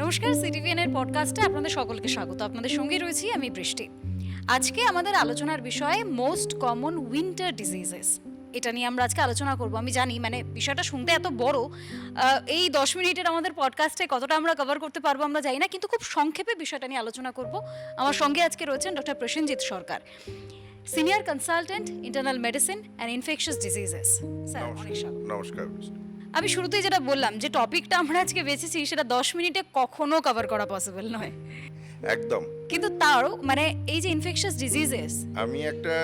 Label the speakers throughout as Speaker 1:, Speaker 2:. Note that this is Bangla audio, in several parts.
Speaker 1: নমস্কার, সিটিভিএন এর পডকাস্টে আপনাদের সকলকে স্বাগত। আপনাদের সঙ্গে রয়েছি আমি বৃষ্টি। আজকে আমাদের আলোচনার বিষয় মোস্ট কমন উইন্টার ডিজিজেস। এটা নিয়ে আমরা আজকে আলোচনা করব। আমি জানি বিষয়টা শুনতে এত বড়, এই 10 মিনিটের আমাদের পডকাস্টে কতটা আমরা কভার করতে পারবো আমরা জানি না, কিন্তু খুব সংক্ষেপে বিষয়টা নিয়ে আলোচনা করব। আমার সঙ্গে আজকে রয়েছেন doctor Prosenjit Sarkar, senior consultant internal medicine and infectious diseases. Sir, অনেক স্বাগত।
Speaker 2: নমস্কার।
Speaker 1: আমি শুরুতেই যেটা বললাম যে টপিকটা আমরা আজকে বেছেছি সেটা 10 মিনিটে কখনো কভার করা পসিবল নয়
Speaker 2: একদম।
Speaker 1: কিন্তু তাও এই যে ইনফেকশাস ডিজিজেস,
Speaker 2: আমি একটা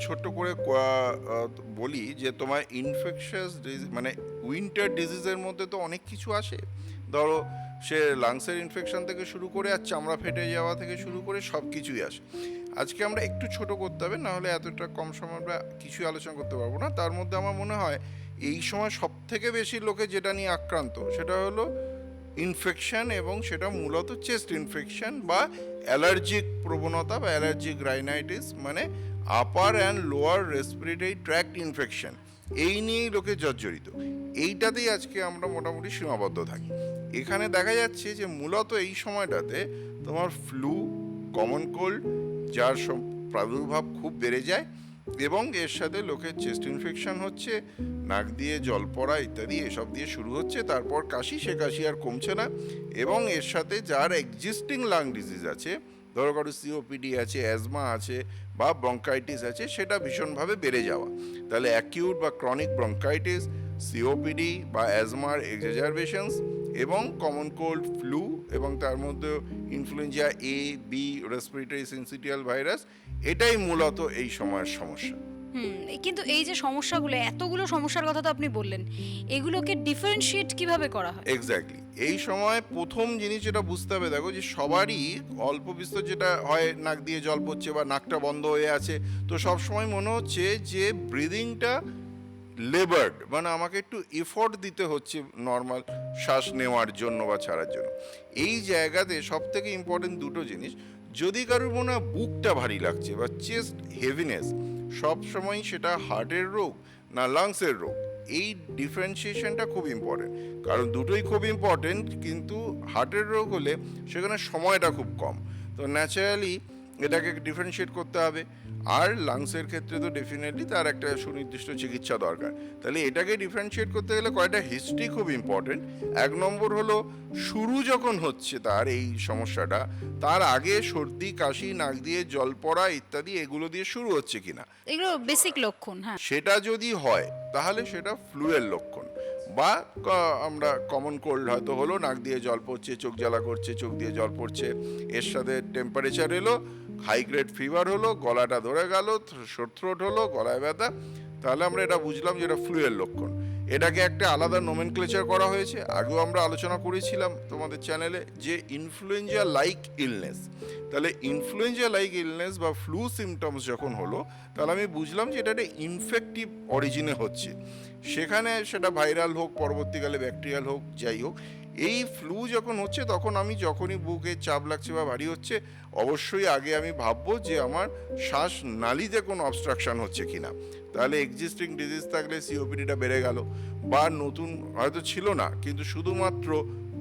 Speaker 2: ছোট্ট করে বলি যে তোমার ইনফেকশাস উইন্টার ডিজিজের মধ্যে তো অনেক কিছু আসে। ধরো সে লাংসের ইনফেকশন থেকে শুরু করে আর চামড়া ফেটে যাওয়া থেকে শুরু করে সব কিছুই আসে। আজকে আমরা একটু ছোট করতে হবে, নাহলে এতটা কম সময় আমরা কিছুই আলোচনা করতে পারবো না। তার মধ্যে আমার মনে হয় এই সময় সব থেকে বেশি লোকে যেটা নিয়ে আক্রান্ত সেটা হলো ইনফেকশন, এবং সেটা মূলত চেস্ট ইনফেকশন বা অ্যালার্জিক প্রবণতা বা অ্যালার্জিক রাইনাইটিস, মানে upper and lower respiratory tract infection. এই নিয়েই লোকে জর্জরিত। এইটাতেই আজকে আমরা মোটামুটি সীমাবদ্ধ থাকি। এখানে দেখা যাচ্ছে যে মূলত এই সময়টাতে তোমার ফ্লু, কমন কোল্ড, যার প্রাদুর্ভাব খুব বেড়ে যায়, এবং এর সাথে লোকের চেস্ট ইনফেকশন হচ্ছে, নাক দিয়ে জল পড়া ইত্যাদি এসব দিয়ে শুরু হচ্ছে। তারপর কাশি, সে কাশি আর কমছে না, এবং এর সাথে যার এক্সিস্টিং লাং ডিজিজ আছে, ধরো কারো সিওপিডি আছে, অ্যাজমা আছে বা ব্রঙ্কাইটিস আছে, সেটা ভীষণভাবে বেড়ে যাওয়া। তাহলে অ্যাকিউট বা ক্রনিক ব্রঙ্কাইটিস, সিওপিডি বা অ্যাজমার এক্সাজারবেশনস, এবং কমন কোল্ড, ফ্লু, এবং তার মধ্যে ইনফ্লুয়েঞ্জা এ, বি, রেসপিরেটরি সিনসিটিয়াল ভাইরাস, এটাই মূলত এই সময়ের সমস্যা।
Speaker 1: কিন্তু এই যে সমস্যাগুলো, এতগুলো সমস্যার কথা তো আপনি বললেন, এগুলোকে ডিফারেন্সিয়েট কিভাবে করা হয়?
Speaker 2: এক্স্যাক্টলি। এই সময় প্রথম জিনিস যেটা বুঝতে হবে, দেখো যে সবারই অল্প বিস্তর যেটা হয়, নাক দিয়ে জল পড়ছে বা নাকটা বন্ধ হয়ে আছে, তো সব সময় মনে হচ্ছে যে ব্রিদিংটা লেবার্ড, মানে আমাকে একটু এফোর্ট দিতে হচ্ছে নর্মাল শ্বাস নেওয়ার জন্য বা ছাড়ার জন্য। এই জায়গাতে সব থেকে ইম্পর্টেন্ট দুটো জিনিস, যদি কারোর মনে হয় বুকটা ভারী লাগছে বা চেস্ট হেভিনেস, সব সময় সেটা হার্টের রোগ না লাংসের রোগ, এই ডিফারেন্সিয়েশনটা খুব ইম্পর্টেন্ট। কারণ দুটোই খুব ইম্পর্টেন্ট, কিন্তু হার্টের রোগ হলে সেখানে সময়টা খুব কম, তো ন্যাচারালি এটাকে ডিফারেন্সিয়েট করতে হবে। আর লাংসের ক্ষেত্রে তো ডেফিনেটলি তার একটা সুনির্দিষ্ট চিকিৎসা দরকার। তাহলে এটাকে ডিফারেন্সিয়েট করতে গেলে কয়েকটা হিস্ট্রি খুব ইম্পর্টেন্ট। এক নম্বর হলো শুরু যখন হচ্ছে তার এই সমস্যাটা, তার আগে সর্দি, কাশি, নাক দিয়ে জল পড়া ইত্যাদি এগুলো দিয়ে শুরু হচ্ছে কিনা,
Speaker 1: এগুলো বেসিক লক্ষণ। হ্যাঁ,
Speaker 2: সেটা যদি হয় তাহলে সেটা ফ্লুয়ের লক্ষণ। বা আমরা কমন কোল্ড হয়তো হলো, নাক দিয়ে জল পড়ছে, চোখ জ্বালা করছে, চোখ দিয়ে জল পড়ছে, এর সাথে টেম্পারেচার এলো, হাই গ্রেড ফিভার হলো, গলাটা ধরে গেল, শোর থ্রোট হলো, গলায় ব্যথা, তাহলে আমরা এটা বুঝলাম যে এটা ফ্লুয়ের লক্ষণ। এটাকে একটা আলাদা নোমেনক্লেচার করা হয়েছে, আগেও আমরা আলোচনা করেছিলাম তোমাদের চ্যানেলে, যে ইনফ্লুয়েঞ্জা লাইক ইলনেস। তাহলে ইনফ্লুয়েঞ্জা লাইক ইলনেস বা ফ্লু সিমটমস যখন হলো, তাহলে আমি বুঝলাম যে এটা একটা ইনফেক্টিভ অরিজিনে হচ্ছে। সেখানে সেটা ভাইরাল হোক, পরবর্তীকালে ব্যাকটেরিয়াল হোক, যাই হোক, এই ফ্লু যখন হচ্ছে তখন আমি যখনই বুকে চাপ লাগছে বা ভারী হচ্ছে, অবশ্যই আগে আমি ভাববো যে আমার শ্বাস নালীতে কোনো অবস্ট্রাকশন হচ্ছে কিনা। তাহলে এক্সিস্টিং ডিজিজ থাকলে সিওপিডিটা বেড়ে গেল, বা নতুন হয়তো ছিল না কিন্তু শুধুমাত্র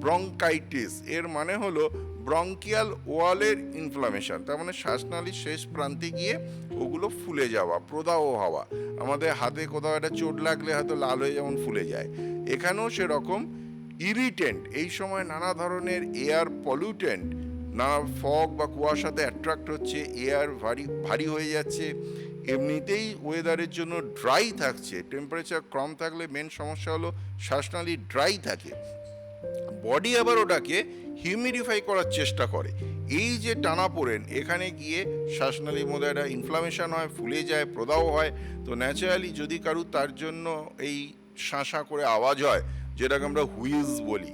Speaker 2: ব্রঙ্কাইটিস, এর মানে হলো ব্রঙ্কিয়াল ওয়ালের ইনফ্লামেশন, তার মানে শ্বাসনালীর শেষ প্রান্তে গিয়ে ওগুলো ফুলে যাওয়া, প্রদাহ হওয়া। আমাদের হাতে কোথাও একটা চোট লাগলে হয়তো লাল হয়ে যেমন ফুলে যায়, এখানেও সেরকম ইরিটেন্ট। এই সময় নানা ধরনের এয়ার পলিউটেন্ট, নানা ফগ বা কুয়াশাতে অ্যাট্রাক্ট হচ্ছে, এয়ার ভারী হয়ে যাচ্ছে, এমনিতেই ওয়েদারের জন্য ড্রাই থাকছে। টেম্পারেচার কম থাকলে মেন সমস্যা হলো শ্বাসনালী ড্রাই থাকে, বডি আবার ওটাকে হিউমিডিফাই করার চেষ্টা করে। এই যে টানাপোড়েন, এখানে গিয়ে শ্বাসনালীর মধ্যে একটা ইনফ্লামেশন হয়, ফুলে যায়, প্রদাহ হয়। তো ন্যাচারালি যদি কারু তার জন্য এই শাঁসা করে আওয়াজ হয়, যেটাকে আমরা হুইজ বলি,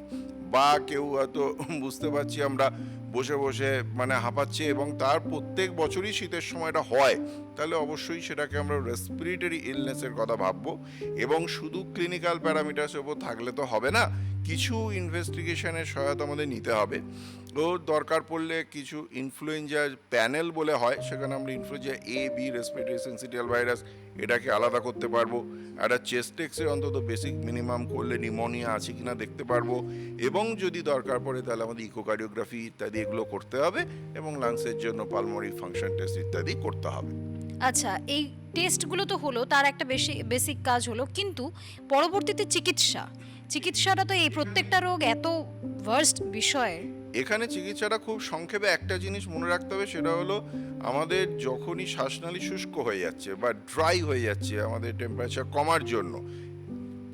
Speaker 2: বা কেউ হয়তো বুঝতে পারছি আমরা বসে বসে হাঁপাচ্ছে, এবং তার প্রত্যেক বছরই শীতের সময়টা হয়, তাহলে অবশ্যই সেটাকে আমরা রেসপিরেটরি ইলনেসের কথা ভাববো। এবং শুধু ক্লিনিক্যাল প্যারামিটার্সের উপর থাকলে তো হবে না, কিছু ইনভেস্টিগেশনের সহায়তা আমাদের নিতে হবে। ও দরকার পড়লে কিছু ইনফ্লুয়েঞ্জা প্যানেল বলে হয়, সেখানে আমরা ইনফ্লুয়েঞ্জা এ, বি, রেসপিরেটরি সিনসিটিয়াল ভাইরাস, এটাকে আলাদা করতে পারবো। একটা চেস্ট এক্সরে অন্তত বেসিক মিনিমাম করলে নিউমোনিয়া আছে কিনা দেখতে পারবো, এবং যদি দরকার পড়ে তাহলে আমাদের ইকোকার্ডিওগ্রাফি ইত্যাদি এগুলো করতে হবে, এবং লাংসের জন্য পালমোনারি ফাংশন টেস্ট ইত্যাদি করতে হবে।
Speaker 1: আচ্ছা, এই টেস্টগুলো তো হলো, তার একটা বেসিক কাজ হলো, কিন্তু পরবর্তীতে চিকিৎসাটা তো এই প্রত্যেকটা রোগ এত ভার্স্ট বিষয়।
Speaker 2: এখানে চিকিৎসাটা খুব সংক্ষেপে একটা জিনিস মনে রাখতে হবে, সেটা হলো আমাদের যখনই শ্বাসনালী শুষ্ক হয়ে যাচ্ছে বা ড্রাই হয়ে যাচ্ছে আমাদের টেম্পারেচার কমার জন্য,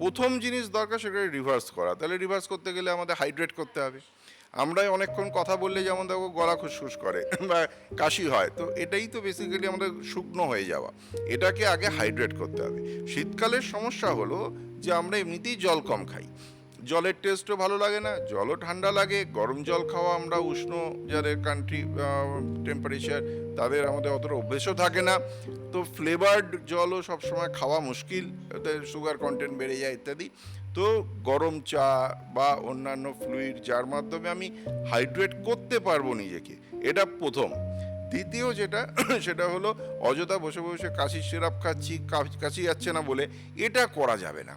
Speaker 2: প্রথম জিনিস দরকার সেটা রিভার্স করা। তাহলে রিভার্স করতে গেলে আমাদের হাইড্রেট করতে হবে। আমরা অনেকক্ষণ কথা বললে যেমন দেখো গলা খুসখুস করে বা কাশি হয়, তো এটাই তো বেসিক্যালি আমাদের শুকনো হয়ে যাওয়া। এটাকে আগে হাইড্রেট করতে হবে। শীতকালের সমস্যা হলো যে আমরা এমনিতেই জল কম খাই, জলের টেস্টও ভালো লাগে না, জলও ঠান্ডা লাগে, গরম জল খাওয়া আমরা উষ্ণ যাদের কান্ট্রি টেম্পারেচার তাদের আমাদের অতটা অভ্যেসও থাকে না, তো ফ্লেভার্ড জলও সবসময় খাওয়া মুশকিল, ওদের সুগার কন্টেন্ট বেড়ে যায় ইত্যাদি। তো গরম চা বা অন্যান্য ফ্লুইড যার মাধ্যমে আমি হাইড্রেট করতে পারবো নিজেকে, এটা প্রথম। দ্বিতীয় যেটা সেটা হলো অযথা বসে বসে কাশির সিরাপ খাচ্ছি, কাশি যাচ্ছে না বলে, এটা করা যাবে না।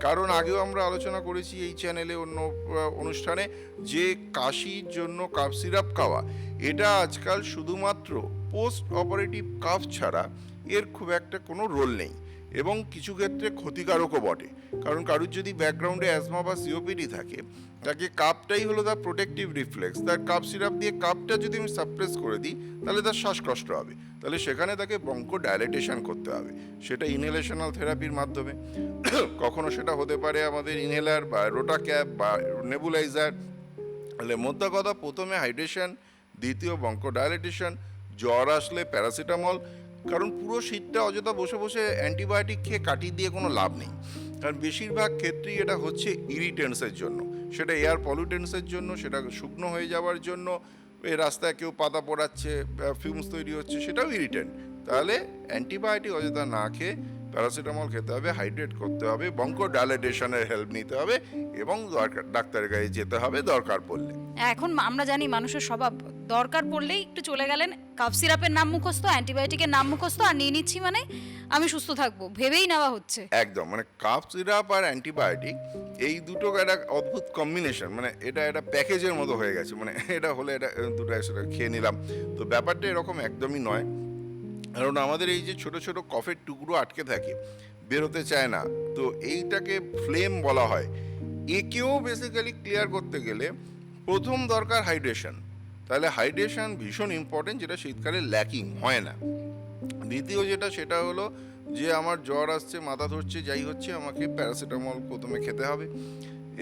Speaker 2: কারণ আগেও আমরা আলোচনা করেছি এই চ্যানেলে অন্য অনুষ্ঠানে, যে কাশির জন্য কাফ সিরাপ খাওয়া, এটা আজকাল শুধুমাত্র পোস্ট অপারেটিভ কাফ ছাড়া এর খুব একটা কোনো রোল নেই, এবং কিছু ক্ষেত্রে ক্ষতিকারকও বটে। কারণ কারুর যদি ব্যাকগ্রাউন্ডে অ্যাজমা বা সিওপিডি থাকে, তাকে কাপটাই হলো তার প্রোটেক্টিভ রিফ্লেক্স, তার কাপ সিরাপ দিয়ে কাপটা যদি আমি সাপ্রেস করে দিই তাহলে তার শ্বাসকষ্ট হবে, তাহলে সেখানে তাকে ব্রঙ্কো ডায়ালেটেশন করতে হবে, সেটা ইনহেলেশনাল থেরাপির মাধ্যমে। কখনো সেটা হতে পারে আমাদের ইনহেলার বা রোটা ক্যাপ বা নেবুলাইজার। তাহলে মোদ্দা কথা, প্রথমে হাইড্রেশন, দ্বিতীয় ব্রঙ্কো ডায়ালেটেশন, জ্বর আসলে প্যারাসিটামল। কারণ পুরো শীতটা অযথা বসে বসে অ্যান্টিবায়োটিক খেয়ে কাটিয়ে দিয়ে কোনো লাভ নেই, কারণ বেশিরভাগ ক্ষেত্রেই এটা হচ্ছে ইরিটেন্সের জন্য, সেটা এয়ার পলিউটেন্সের জন্য, সেটা শুকনো হয়ে যাওয়ার জন্য, এই রাস্তায় কেউ পাতা পড়াচ্ছে, ফিউমস তৈরি হচ্ছে, সেটাও ইরিটেন্ট। তাহলে অ্যান্টিবায়োটিক অযথা না খেয়ে প্যারাসিটামল খেতে হবে, হাইড্রেট করতে হবে, ব্রঙ্কো ডায়ালেটেশনের হেল্প নিতে হবে, এবং ডাক্তারের কাছে যেতে হবে দরকার পড়লে।
Speaker 1: এখন আমরা জানি মানুষের স্বভাব, দরকার পড়লেই একটু চলে গেলেন, কাফ সিরাপের নাম মুখস্থ, অ্যান্টিবায়োটিকের নাম মুখস্থ, আর নিয়ে নিচ্ছি মানে আমি সুস্থ থাকবো ভেবেই নেওয়া হচ্ছে।
Speaker 2: একদম, মানে কাফ সিরাপ আর অ্যান্টিবায়োটিক এই দুটো একটা অদ্ভুত কম্বিনেশন, মানে এটা একটা প্যাকেজের মতো হয়ে গেছে, মানে এটা হলে এটা দুটো একসাথে খেয়ে নিলাম। তো ব্যাপারটা এরকম একদমই নয়, কারণ আমাদের এই যে ছোট ছোট কফের টুকরো আটকে থাকে, বেরোতে চায় না, তো এইটাকে ফ্লেম বলা হয়। একেও বেসিক্যালি ক্লিয়ার করতে গেলে প্রথম দরকার হাইড্রেশন, তাহলে হাইড্রেশন ভীষণ ইম্পর্টেন্ট, যেটা শীতকালে ল্যাকিং হয় না। দ্বিতীয় যেটা সেটা হলো যে আমার জ্বর আসছে, মাথা ধরছে, যাই হচ্ছে, আমাকে প্যারাসিটামল প্রথমে খেতে হবে,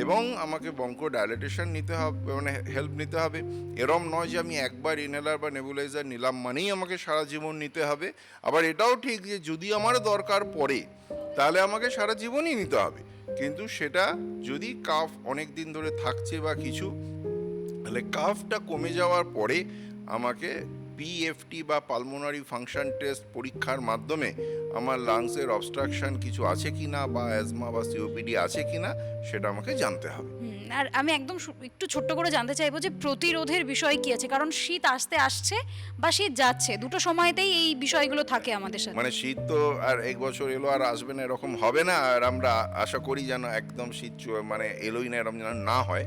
Speaker 2: এবং আমাকে ব্রঙ্কো ডায়ালেটেশন নিতে হবে, মানে হেল্প নিতে হবে। এরম নয় যে আমি একবার ইনহেলার বা নেবুলাইজার নিলাম মানেই আমাকে সারা জীবন নিতে হবে। আবার এটাও ঠিক যে যদি আমার দরকার পড়ে তাহলে আমাকে সারা জীবনই নিতে হবে, কিন্তু সেটা যদি কাফ অনেক দিন ধরে থাকছে বা কিছু, তাহলে কাফটা কমে যাওয়ার পরে আমাকে পিএফটি বা পালমোনারি ফাংশন টেস্ট পরীক্ষার মাধ্যমে আমার লাংসের অবস্ট্রাকশন কিছু আছে কিনা বা অ্যাজমা বা সিওপিডি আছে কিনা সেটা আমাকে জানতে হবে।
Speaker 1: আর আমি একদম একটু ছোট্ট করে জানতে চাইবো যে প্রতিরোধের বিষয় কি আছে, কারণ শীত আসছে বা শীত যাচ্ছে, দুটো সময়তেই এই বিষয়গুলো থাকে আমাদের সাথে।
Speaker 2: মানে শীত তো আর এক বছর এলো আর আসবে না এরকম হবে না, আর আমরা আশা করি যেন একদম শীত মানে এলোই না এরকম যেন না হয়।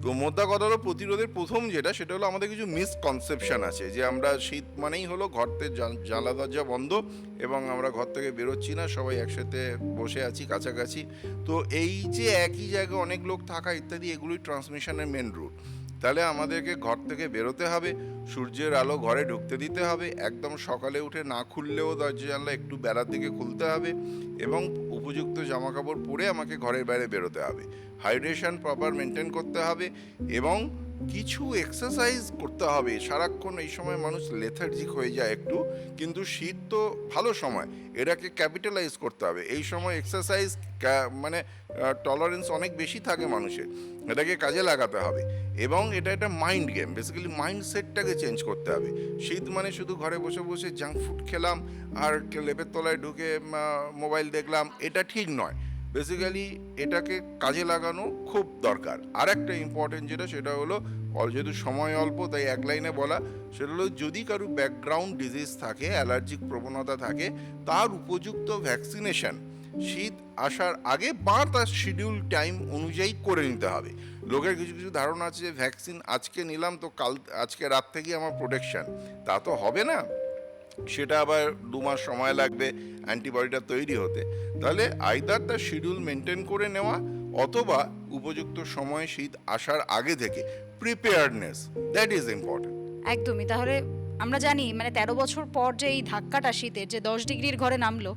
Speaker 2: তো মোদ্দা কথা হলো প্রতিরোধের প্রথম যেটা সেটা হলো আমাদের কিছু মিসকনসেপশন আছে, যে আমরা শীত মানেই হলো ঘরতে জানলা দরজা বন্ধ এবং আমরা ঘর থেকে বেরোচ্ছি না, সবাই একসাথে বসে আছি কাছাকাছি, তো এই যে একই জায়গায় অনেক লোক থাকা ইত্যাদি, এগুলোই ট্রান্সমিশনের মেন রুট। তাহলে আমাদেরকে ঘর থেকে বেরোতে হবে, সূর্যের আলো ঘরে ঢুকতে দিতে হবে, একদম সকালে উঠে না খুললেও দরজা জানলা একটু বেলার দিকে খুলতে হবে, এবং উপযুক্ত জামাকাপড় পরে আমাকে ঘরের বাইরে বেরোতে হবে, হাইড্রেশন প্রপার মেনটেন করতে হবে, এবং কিছু এক্সারসাইজ করতে হবে। সারাক্ষণ এই সময় মানুষ লেথার্জিক হয়ে যায় একটু, কিন্তু শীত তো ভালো সময়, এটাকে ক্যাপিটালাইজ করতে হবে। এই সময় এক্সারসাইজ মানে টলারেন্স অনেক বেশি থাকে মানুষের, এটাকে কাজে লাগাতে হবে, এবং এটা একটা মাইন্ড গেম, বেসিক্যালি মাইন্ডসেটটাকে চেঞ্জ করতে হবে। শীত মানে শুধু ঘরে বসে বসে জাঙ্ক ফুড খেলাম আর লেপের তলায় ঢুকে মোবাইল দেখলাম, এটা ঠিক নয়। বেসিক্যালি এটাকে কাজে লাগানো খুব দরকার। আর একটা ইম্পর্টেন্ট যেটা, সেটা হলো যেহেতু সময় অল্প তাই এক লাইনে বলা, সেটা হলো যদি কারো ব্যাকগ্রাউন্ড ডিজিজ থাকে, অ্যালার্জিক প্রবণতা থাকে, তার উপযুক্ত ভ্যাকসিনেশন শীত আসার আগে বা তার শিডিউল টাইম অনুযায়ী করে নিতে হবে। লোকের কিছু কিছু ধারণা আছে যে ভ্যাকসিন আজকে নিলাম তো আজকে রাত থেকেই আমার প্রোটেকশন, তা তো হবে না। সেটা আবার 2 মাস সময় লাগবে অ্যান্টিবডিটা তৈরি হতে। তাহলে আইদার তার শিডিউল মেনটেন করে নেওয়া, অথবা উপযুক্ত সময় শীত আসার আগে থেকে প্রিপেয়ারনেস, দ্যাট ইজ ইম্পর্টেন্ট।
Speaker 1: একদমই। তাহলে আমরা জানি মানে 13 বছর পর যে এই ধাক্কাটা শীতের, যে 10 ডিগ্রির ঘরে নামলো,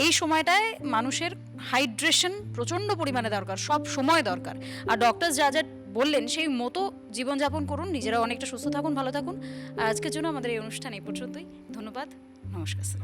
Speaker 1: এই সময়টায় মানুষের হাইড্রেশন প্রচণ্ড পরিমাণে দরকার, সব সময় দরকার। আর ডক্টর যা যা বললেন সেই মতো জীবনযাপন করুন, নিজেরা অনেকটা সুস্থ থাকুন, ভালো থাকুন। আর আজকের জন্য আমাদের এই অনুষ্ঠান এই পর্যন্তই। ধন্যবাদ, নমস্কার স্যার।